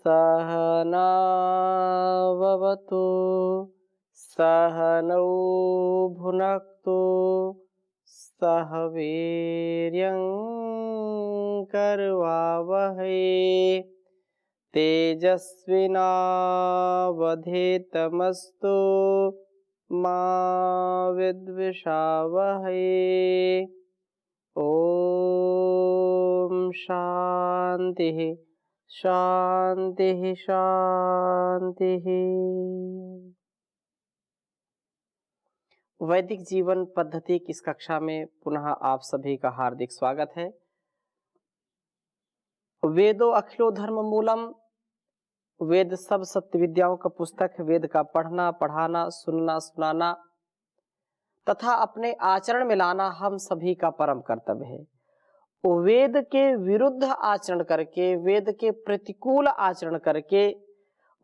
सहनाववतु सहनौ भुनक्तु सह वीर्यं करवावहै तेजस्विनावधीतमस्तु मा विद्विषावहै। ओम शांति शांति शांति। वैदिक जीवन पद्धति की इस कक्षा में पुनः आप सभी का हार्दिक स्वागत है। वेदो अखिलो धर्म मूलम, वेद सब सत्य विद्याओं का पुस्तक है। वेद का पढ़ना, पढ़ाना, सुनना, सुनाना तथा अपने आचरण में लाना हम सभी का परम कर्तव्य है। वेद के विरुद्ध आचरण करके, वेद के प्रतिकूल आचरण करके,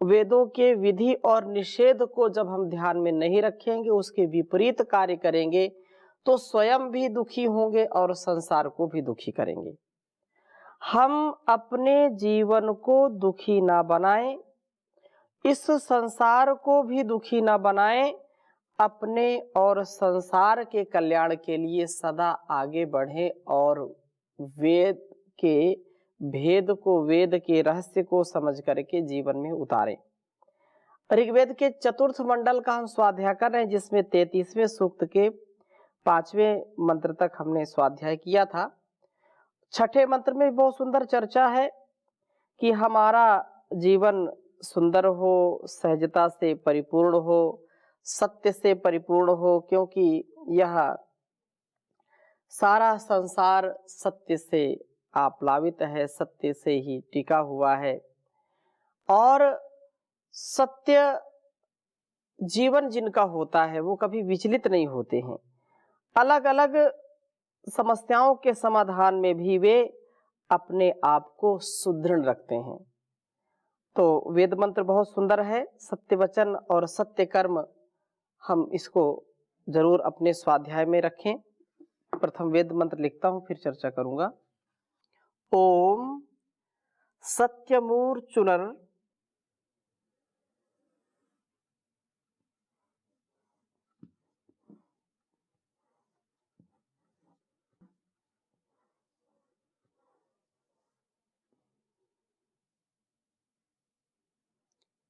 वेदों के विधि और निषेध को जब हम ध्यान में नहीं रखेंगे, उसके विपरीत कार्य करेंगे तो स्वयं भी दुखी होंगे और संसार को भी दुखी करेंगे। हम अपने जीवन को दुखी ना बनाएं, इस संसार को भी दुखी ना बनाएं, अपने और संसार के कल्याण के लिए सदा आगे बढ़ें और वेद के भेद को, वेद के रहस्य को समझ करके जीवन में उतारें। ऋग्वेद के चतुर्थ मंडल का हम स्वाध्याय कर रहे हैं, जिसमें 33वें सूक्त के 5वें मंत्र तक हमने स्वाध्याय किया था। छठे मंत्र में बहुत सुंदर चर्चा है कि हमारा जीवन सुंदर हो, सहजता से परिपूर्ण हो, सत्य से परिपूर्ण हो, क्योंकि यह सारा संसार सत्य से आप्लावित है, सत्य से ही टिका हुआ है और सत्य जीवन जिनका होता है वो कभी विचलित नहीं होते हैं। अलग अलग समस्याओं के समाधान में भी वे अपने आप को सुदृढ़ रखते हैं। तो वेद मंत्र बहुत सुंदर है। सत्य वचन और सत्य कर्म, हम इसको जरूर अपने स्वाध्याय में रखें। प्रथम वेद मंत्र लिखता हूं, फिर चर्चा करूंगा। ओम सत्यमूर्चुनर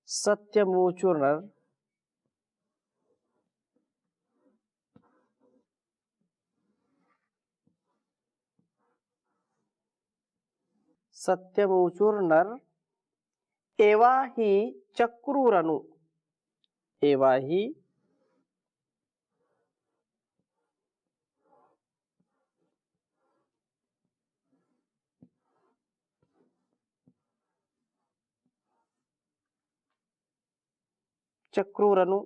सत्यमूर्चुनर सत्यमूचुर्नर एवा ही चक्रुरनु, एवा ही चक्रुरनु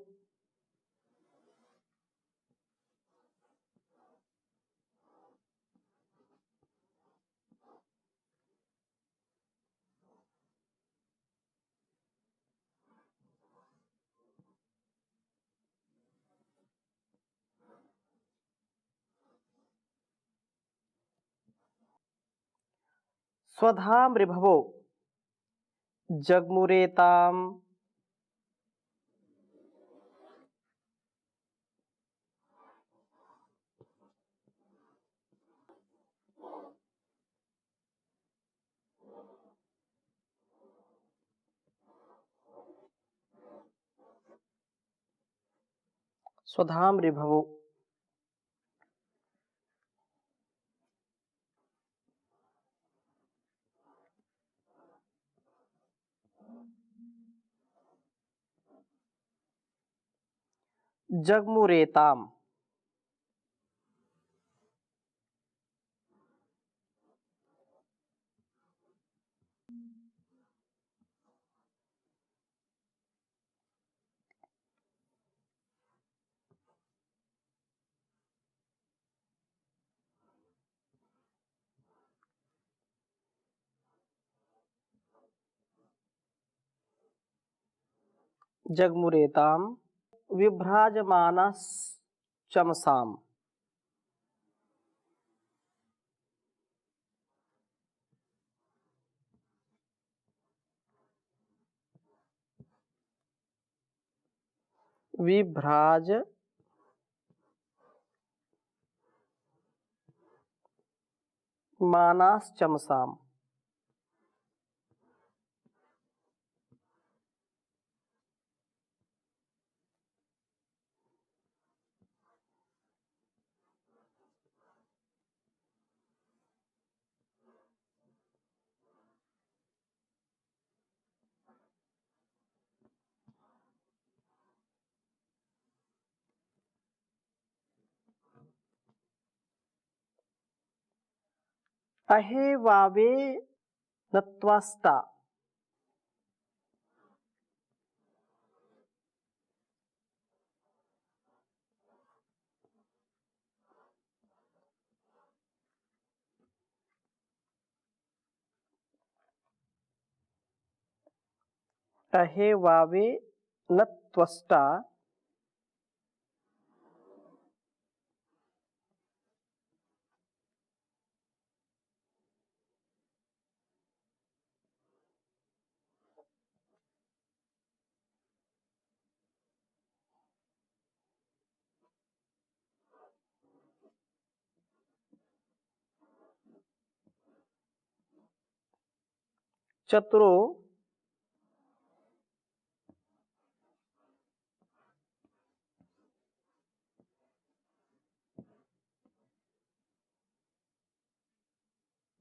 स्वधाम ऋभवो जगमुरेताम स्वधाम ऋभवो। जगमुरेताम, जगमुरेताम विभ्राजमाना चमसाम। विभ्राज मानाश्चमसाम। अहे वावे नत्वास्ता। अहे वावे नत्वस्ता चतुरो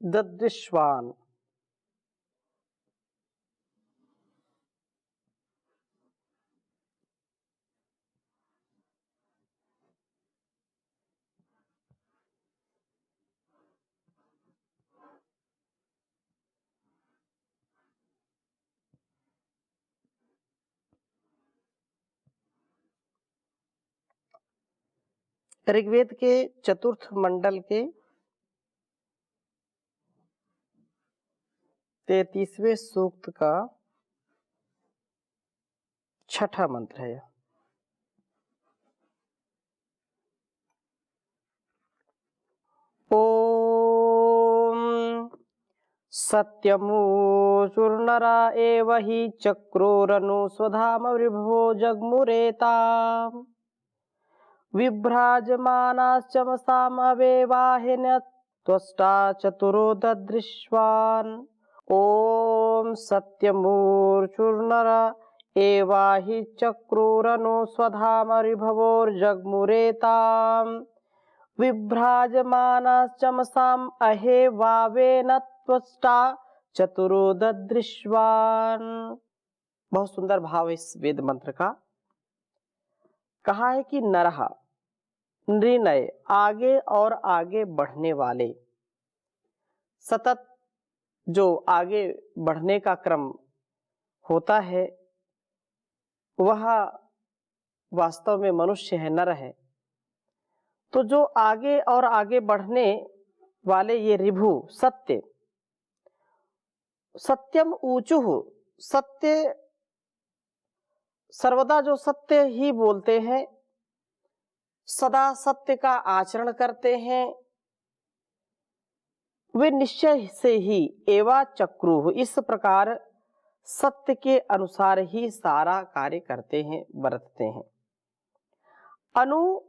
ददृश्वान। ऋग्वेद के चतुर्थ मंडल के 33वें सूक्त का 6ठा मंत्र है। ओम सत्यमूचुर्नरा एव हि चक्रोरनु स्वधाम विभो जग्मुरेताम् विभ्राजमानाश्चमसामवेवाहिन्यत्वष्टा चतुरो ददृश्वान्। ओम सत्यमूर्चुर्नर एवा हि चक्रुरनु स्वधाम विभवोर्जग्मुरेताम् विभ्राजमानाश्चमसाम् अहे वावेनत्वष्टा चतुरो ददृश्वान्। बहुत सुंदर भाव इस वेद मंत्र का। कहा है कि नरह निर्णय आगे और आगे बढ़ने वाले, सतत जो आगे बढ़ने का क्रम होता है वह वास्तव में मनुष्य है, नर है। तो जो आगे और आगे बढ़ने वाले ये ऋभु सत्य, सत्यम ऊचुः, सत्य सर्वदा जो सत्य ही बोलते हैं, सदा सत्य का आचरण करते हैं, वे निश्चय से ही एवा चक्रुः, इस प्रकार सत्य के अनुसार ही सारा कार्य करते हैं, बरतते हैं। अनु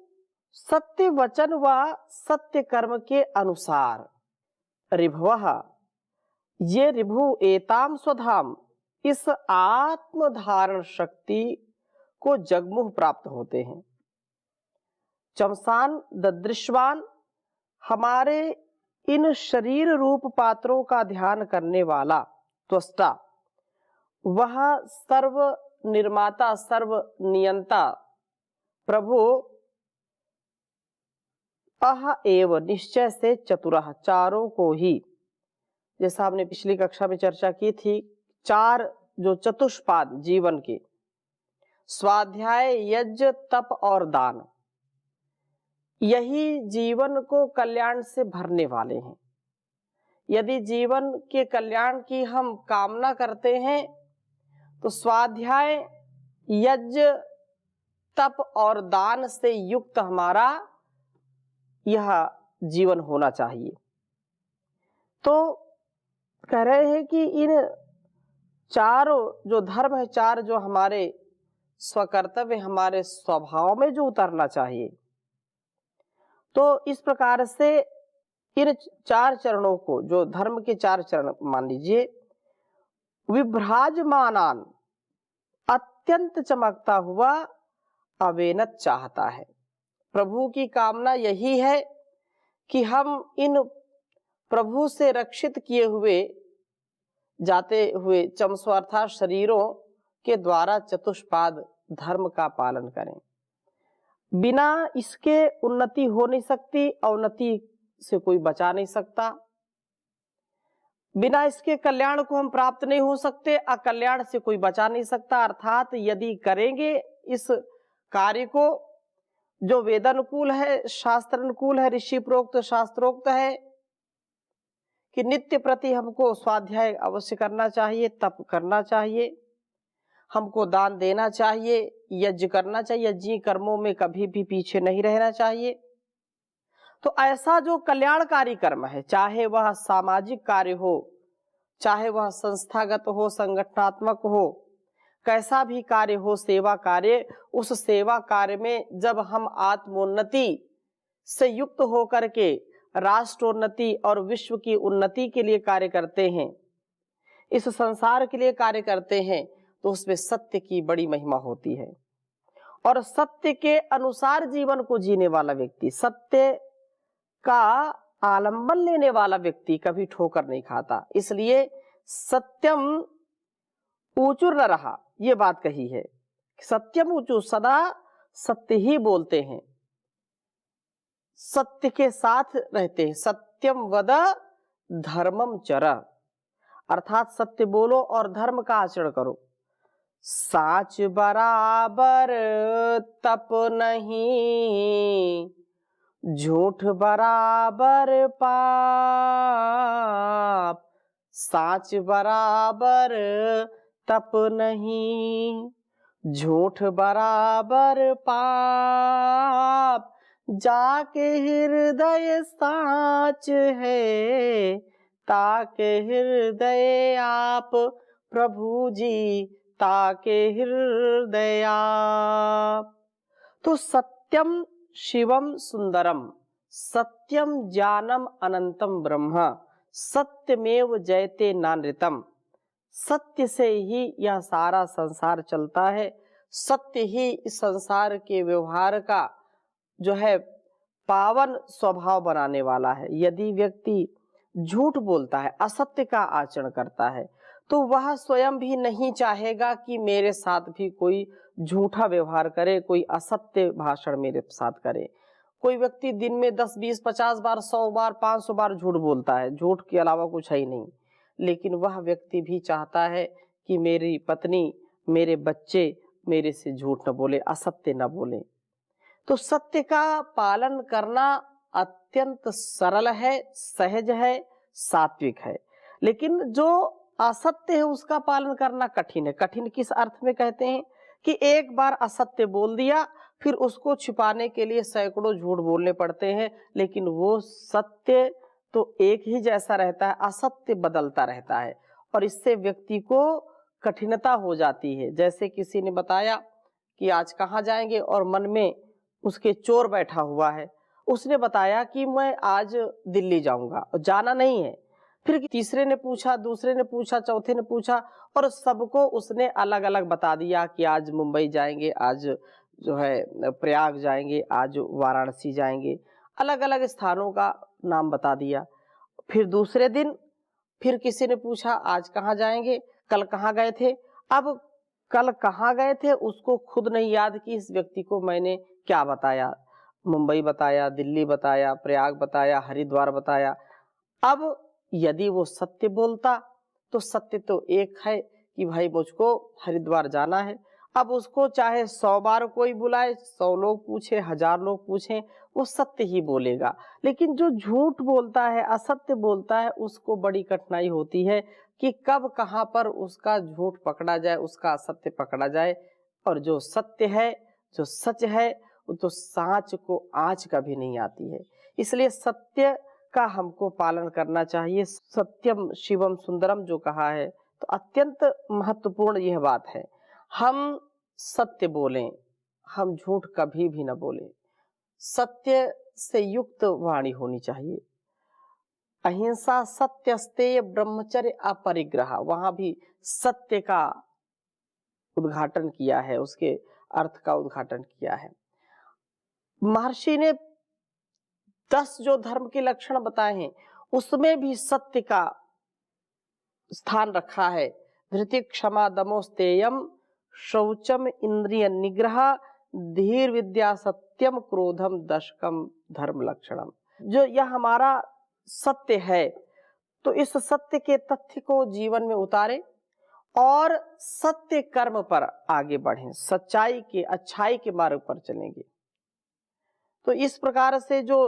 सत्य वचन व सत्य कर्म के अनुसार ऋभवः, ये ऋभु एताम स्वधाम, इस आत्म धारण शक्ति को जगमुह प्राप्त होते हैं। चमसान ददृश्वान, हमारे इन शरीर रूप पात्रों का ध्यान करने वाला त्वष्टा, वह सर्व निर्माता सर्व नियंता प्रभु अह एव निश्चय से चतुरः, चारों को ही, जैसा हमने पिछली कक्षा में चर्चा की थी, चार जो चतुष्पाद जीवन के, स्वाध्याय यज्ञ तप और दान, यही जीवन को कल्याण से भरने वाले हैं। यदि जीवन के कल्याण की हम कामना करते हैं तो स्वाध्याय यज्ञ तप और दान से युक्त हमारा यह जीवन होना चाहिए। तो कह रहे हैं कि इन चारों जो धर्म है, चार जो हमारे स्वकर्तव्य हमारे स्वभाव में जो उतरना चाहिए। तो इस प्रकार से इन 4 चरणों को, जो धर्म के 4 चरण मान लीजिए, विभ्राजमानान, अत्यंत चमकता हुआ अवेनत चाहता है। प्रभु की कामना यही है कि हम इन प्रभु से रक्षित किए हुए जाते हुए चमसो अर्थात शरीरों के द्वारा चतुष्पाद धर्म का पालन करें। बिना इसके उन्नति हो नहीं सकती, अवनति से कोई बचा नहीं सकता। बिना इसके कल्याण को हम प्राप्त नहीं हो सकते, अकल्याण से कोई बचा नहीं सकता। अर्थात यदि करेंगे इस कार्य को जो वेदानुकूल है, शास्त्र अनुकूल है, ऋषि प्रोक्त शास्त्रोक्त है कि नित्य प्रति हमको स्वाध्याय अवश्य करना चाहिए, तप करना चाहिए, हमको दान देना चाहिए, यज्ञ करना चाहिए, यज्ञ कर्मों में कभी भी पीछे नहीं रहना चाहिए। तो ऐसा जो कल्याणकारी कर्म है, चाहे वह सामाजिक कार्य हो, चाहे वह संस्थागत हो, संगठनात्मक हो, कैसा भी कार्य हो, सेवा कार्य, उस सेवा कार्य में जब हम आत्मोन्नति से युक्त होकर के राष्ट्रोन्नति और विश्व की उन्नति के लिए कार्य करते हैं, इस संसार के लिए कार्य करते हैं, तो उसमें सत्य की बड़ी महिमा होती है। और सत्य के अनुसार जीवन को जीने वाला व्यक्ति, सत्य का आलंबन लेने वाला व्यक्ति कभी ठोकर नहीं खाता। इसलिए सत्यम ऊचु न रहा, ये बात कही है। सत्यम ऊचु, सदा सत्य ही बोलते हैं, सत्य के साथ रहते हैं। सत्यम वद धर्मम चर, अर्थात सत्य बोलो और धर्म का आचरण करो। साच बराबर तप नहीं, झूठ बराबर पाप। साच बराबर तप नहीं, झूठ बराबर पाप। जाके हृदय साच है, ताके हृदय आप प्रभु जी, ताके हृदय आप। तो सत्यम शिवम सुंदरम, सत्यम ज्ञानम अनंतम ब्रह्म, सत्यमेव जयते नानृतम। सत्य से ही यह सारा संसार चलता है, सत्य ही इस संसार के व्यवहार का जो है पावन स्वभाव बनाने वाला है। यदि व्यक्ति झूठ बोलता है, असत्य का आचरण करता है, तो वह स्वयं भी नहीं चाहेगा कि मेरे साथ भी कोई झूठा व्यवहार करे, कोई असत्य भाषण मेरे साथ करे। कोई व्यक्ति दिन में 10, 20, 50 बार, 100 बार, 500 बार झूठ बोलता है, झूठ के अलावा कुछ है ही नहीं, लेकिन वह व्यक्ति भी चाहता है कि मेरी पत्नी, मेरे बच्चे मेरे से झूठ न बोले, असत्य न बोले। तो सत्य का पालन करना अत्यंत सरल है, सहज है, सात्विक है। लेकिन जो असत्य है उसका पालन करना कठिन है। कठिन किस अर्थ में कहते हैं कि एक बार असत्य बोल दिया, फिर उसको छिपाने के लिए सैकड़ों झूठ बोलने पड़ते हैं, लेकिन वो सत्य तो एक ही जैसा रहता है, असत्य बदलता रहता है और इससे व्यक्ति को कठिनता हो जाती है। जैसे किसी ने बताया कि आज कहाँ जाएंगे और मन में उसके चोर बैठा हुआ है, उसने बताया कि मैं आज दिल्ली जाऊंगा, जाना नहीं है। फिर तीसरे ने पूछा, दूसरे ने पूछा, चौथे ने पूछा और सबको उसने अलग अलग बता दिया कि आज मुंबई जाएंगे, आज जो है प्रयाग जाएंगे, आज वाराणसी जाएंगे, अलग अलग स्थानों का नाम बता दिया। फिर दूसरे दिन फिर किसी ने पूछा आज कहाँ जाएंगे, कल कहाँ गए थे। अब कल कहाँ गए थे उसको खुद नहीं याद कि इस व्यक्ति को मैंने क्या बताया, मुंबई बताया, दिल्ली बताया, प्रयाग बताया, हरिद्वार बताया। अब यदि वो सत्य बोलता तो सत्य तो एक है कि भाई मुझको हरिद्वार जाना है। अब उसको चाहे 100 बार कोई बुलाए, 100 लोग पूछे, 1000 लोग पूछें, वो सत्य ही बोलेगा। लेकिन जो झूठ बोलता है, असत्य बोलता है, उसको बड़ी कठिनाई होती है कि कब कहाँ पर उसका झूठ पकड़ा जाए, उसका असत्य पकड़ा जाए। और जो सत्य है, जो सच है, वो तो सांच को आँच कभी नहीं आती है। इसलिए सत्य का हमको पालन करना चाहिए। सत्यम शिवम सुंदरम जो कहा है, तो अत्यंत महत्वपूर्ण यह बात है। हम सत्य बोलें, हम झूठ कभी भी न बोलें। सत्य से युक्त वाणी होनी चाहिए। अहिंसा सत्यस्तेय ब्रह्मचर्य अपरिग्रह, वहां भी सत्य का उद्घाटन किया है, उसके अर्थ का उद्घाटन किया है। महर्षि ने 10 जो धर्म के लक्षण बताए हैं उसमें भी सत्य का स्थान रखा है। धृति क्षमा दमोस्तेयम शौचम इंद्रिय निग्रह धीर विद्या सत्यम क्रोधम दशकम धर्म लक्षणम। जो यह हमारा सत्य है, तो इस सत्य के तथ्य को जीवन में उतारे और सत्य कर्म पर आगे बढ़ें, सच्चाई के अच्छाई के मार्ग पर चलेंगे। तो इस प्रकार से जो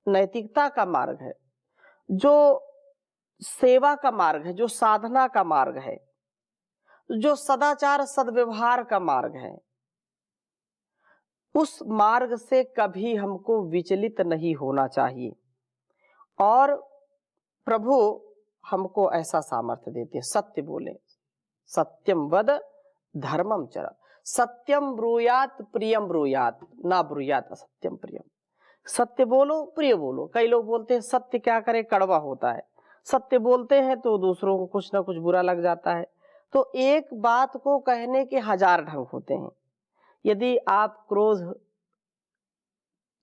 नैतिकता का मार्ग है, जो सेवा का मार्ग है, जो साधना का मार्ग है, जो सदाचार सद्व्यवहार का मार्ग है, उस मार्ग से कभी हमको विचलित नहीं होना चाहिए। और प्रभु हमको ऐसा सामर्थ्य देते हैं। सत्य बोले, सत्यम वद धर्मम चर, सत्यम ब्रूयात प्रियम ब्रूयात, ना ब्रूयात असत्यम प्रियम। सत्य बोलो, प्रिय बोलो। कई लोग बोलते हैं सत्य क्या करे, कड़वा होता है। सत्य बोलते हैं तो दूसरों को कुछ ना कुछ बुरा लग जाता है। तो एक बात को कहने के 1000 ढंग होते हैं। यदि आप क्रोध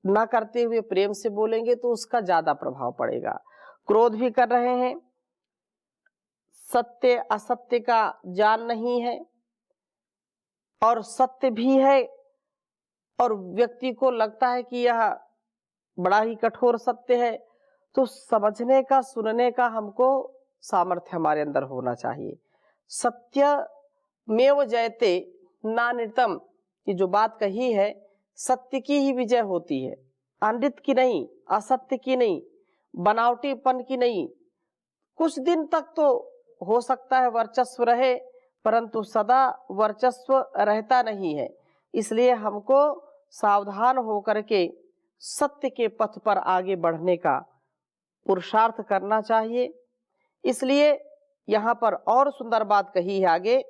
ना करते हुए प्रेम से बोलेंगे तो उसका ज्यादा प्रभाव पड़ेगा। क्रोध भी कर रहे हैं, सत्य असत्य का ज्ञान नहीं है, और सत्य भी है और व्यक्ति को लगता है कि यह बड़ा ही कठोर सत्य है, तो समझने का, सुनने का हमको सामर्थ्य हमारे अंदर होना चाहिए। सत्यमेव जयते नानृतम, ये जो बात कही है, सत्य की ही विजय होती है, अनृत की नहीं, असत्य की नहीं, बनावटीपन की नहीं। कुछ दिन तक तो हो सकता है वर्चस्व रहे, परंतु सदा वर्चस्व रहता नहीं है। इसलिए हमको सावधान होकर के सत्य के पथ पर आगे बढ़ने का पुरुषार्थ करना चाहिए। इसलिए यहाँ पर और सुंदर बात कही है आगे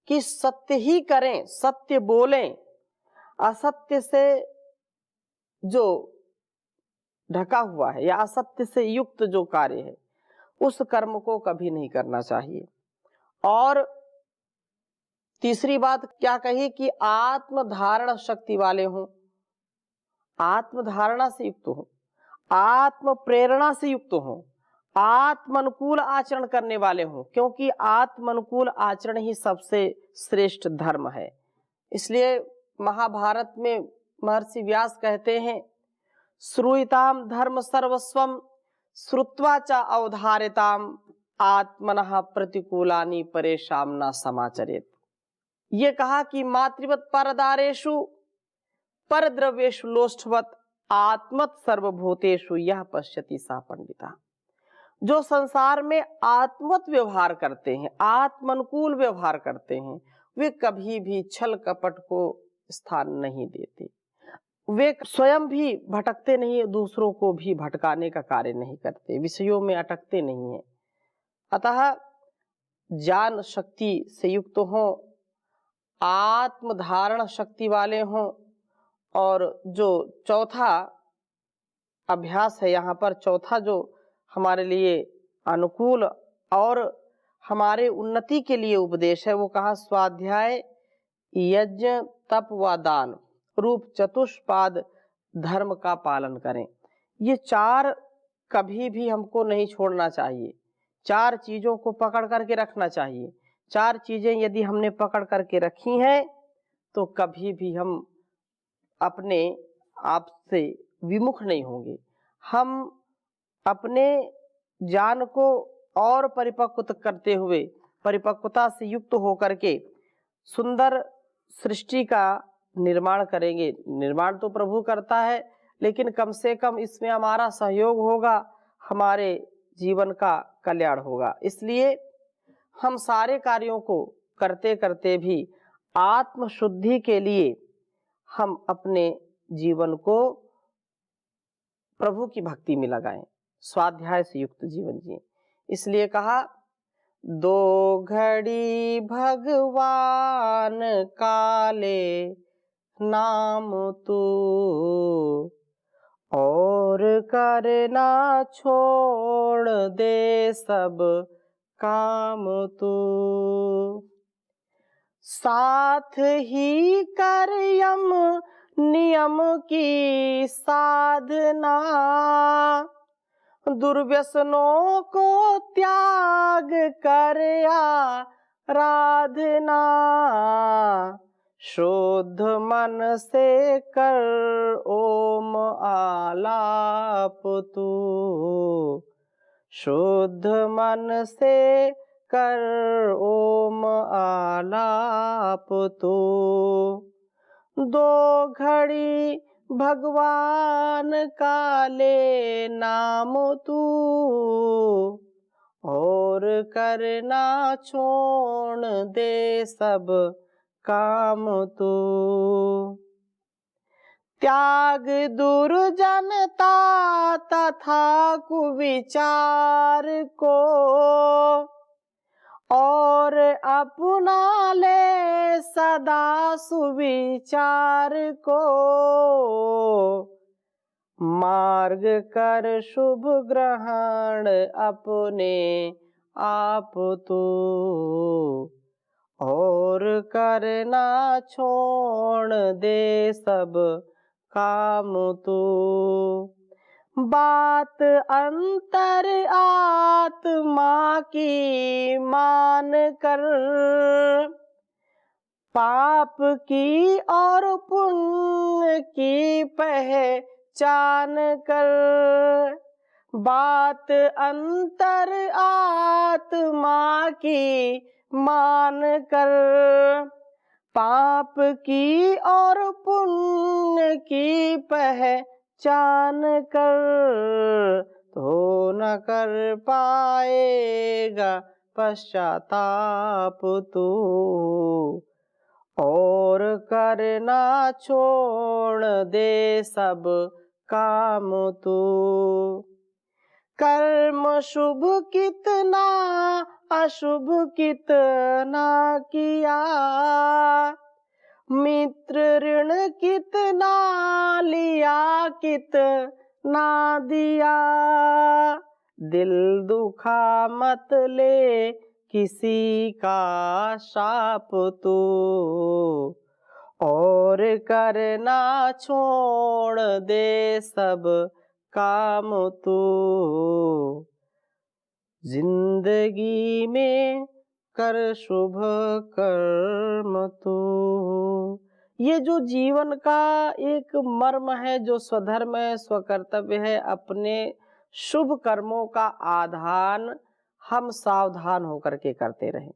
कि सत्य ही करें, सत्य बोलें, असत्य से जो ढका हुआ है या असत्य से युक्त जो कार्य है उस कर्म को कभी नहीं करना चाहिए। और तीसरी बात क्या कही कि आत्मधारण शक्ति वाले हों, आत्मधारणा से युक्त हो, आत्म प्रेरणा से युक्त हो, आत्मानुकूल आचरण करने वाले हों, क्योंकि आत्मानुकूल आचरण ही सबसे श्रेष्ठ धर्म है। इसलिए महाभारत में महर्षि व्यास कहते हैं, श्रूयताम धर्म सर्वस्वम श्रुत्वा च अवधारिताम आत्मनः प्रतिकूलानि परेशान न समाचरेत। ये कहा कि मातृवत परदारेषु परद्रव्येषु लोष्ठवत आत्मत सर्वभूतेषु यह पश्यति सा पंडिता। जो संसार में आत्मत व्यवहार करते हैं, आत्मानुकूल व्यवहार करते हैं, वे कभी भी छल कपट को स्थान नहीं देते। वे स्वयं भी भटकते नहीं, दूसरों को भी भटकाने का कार्य नहीं करते, विषयों में अटकते नहीं है। अतः ज्ञान शक्ति से युक्त हों, आत्मधारण शक्ति वाले हों। और जो चौथा अभ्यास है यहाँ पर, चौथा जो हमारे लिए अनुकूल और हमारे उन्नति के लिए उपदेश है, वो कहा स्वाध्याय यज्ञ तप व दान रूप चतुष्पाद धर्म का पालन करें। ये 4 कभी भी हमको नहीं छोड़ना चाहिए। 4 चीजों को पकड़ करके रखना चाहिए। 4 चीजें यदि हमने पकड़ करके रखी हैं तो कभी भी हम अपने आप से विमुख नहीं होंगे। हम अपने ज्ञान को और परिपक्व करते हुए, परिपक्वता से युक्त होकर के सुंदर सृष्टि का निर्माण करेंगे। निर्माण तो प्रभु करता है, लेकिन कम से कम इसमें हमारा सहयोग होगा, हमारे जीवन का कल्याण होगा। इसलिए हम सारे कार्यों को करते करते भी आत्म शुद्धि के लिए हम अपने जीवन को प्रभु की भक्ति में लगाएं, स्वाध्याय से युक्त जीवन जिए। इसलिए कहा दो घड़ी भगवान काले नाम तू, और करना छोड़ दे सब काम तू। साथ ही कर यम नियम की साधना, दुर्व्यसनों को त्याग कर आराधना। शुद्ध मन से कर ओम आलाप तू, शुद्ध मन से कर ओम आलाप तू। दो घड़ी भगवान काले नाम तू, और करना छोड़ दे सब काम तू। त्याग दुर्जनता तथा कुविचार को, और अपना ले सदा सुविचार को। मार्ग कर शुभ ग्रहण अपने आप तू, और करना छोड़ दे सब काम तू। बात अंतर आत्मा की मान कर, पाप की और पुण्य की पहचान कर। बात अंतर आत्मा की मान कर, पाप की और पुण्य की पहचान कर, तो न कर पाएगा पश्चाताप तू, और करना छोड़ दे सब काम तू। कर्म शुभ कितना अशुभ कितना किया, मित्र ऋण कितना लिया कितना दिया। दिल दुखा मत ले किसी का शाप तू, और करना छोड़ दे सब काम तू। जिंदगी में कर शुभ कर्म तू। ये जो जीवन का एक मर्म है, जो स्वधर्म है, स्वकर्तव्य है, अपने शुभ कर्मों का आधान हम सावधान होकर के करते रहें।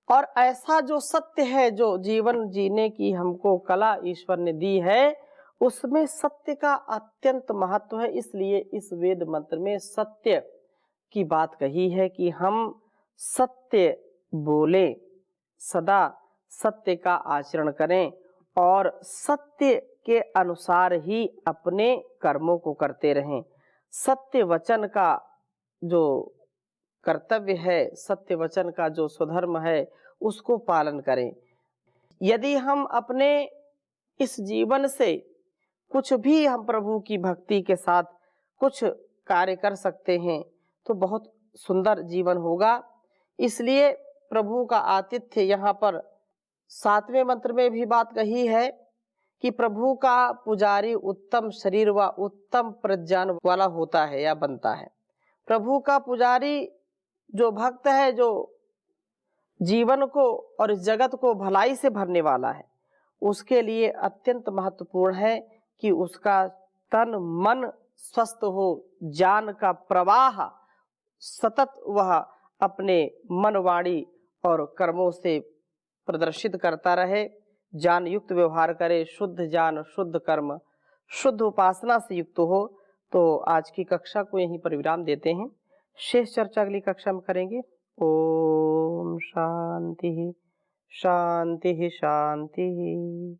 और ऐसा जो सत्य है, जो जीवन जीने की हमको कला ईश्वर ने दी है, उसमें सत्य का अत्यंत महत्व है। इसलिए इस वेद मंत्र में सत्य की बात कही है कि हम सत्य बोले, सदा सत्य का आचरण करें और सत्य के अनुसार ही अपने कर्मों को करते रहें। सत्य वचन का जो कर्तव्य है, सत्य वचन का जो स्वधर्म है, उसको पालन करें। यदि हम अपने इस जीवन से कुछ भी हम प्रभु की भक्ति के साथ कुछ कार्य कर सकते हैं तो बहुत सुंदर जीवन होगा। इसलिए प्रभु का आतिथ्य यहाँ पर 7वें मंत्र में भी बात कही है कि प्रभु का पुजारी उत्तम शरीर व उत्तम प्रज्ञान वाला होता है या बनता है। प्रभु का पुजारी जो भक्त है, जो जीवन को और इस जगत को भलाई से भरने वाला है, उसके लिए अत्यंत महत्वपूर्ण है कि उसका तन मन स्वस्थ हो, ज्ञान का प्रवाह सतत वह अपने मन वाणी और कर्मों से प्रदर्शित करता रहे, ज्ञान युक्त व्यवहार करे, शुद्ध ज्ञान, शुद्ध कर्म, शुद्ध उपासना से युक्त हो। तो आज की कक्षा को यहीं पर विराम देते हैं। शेष चर्चा अगली कक्षा में करेंगे। ओम शांति शांति शांति।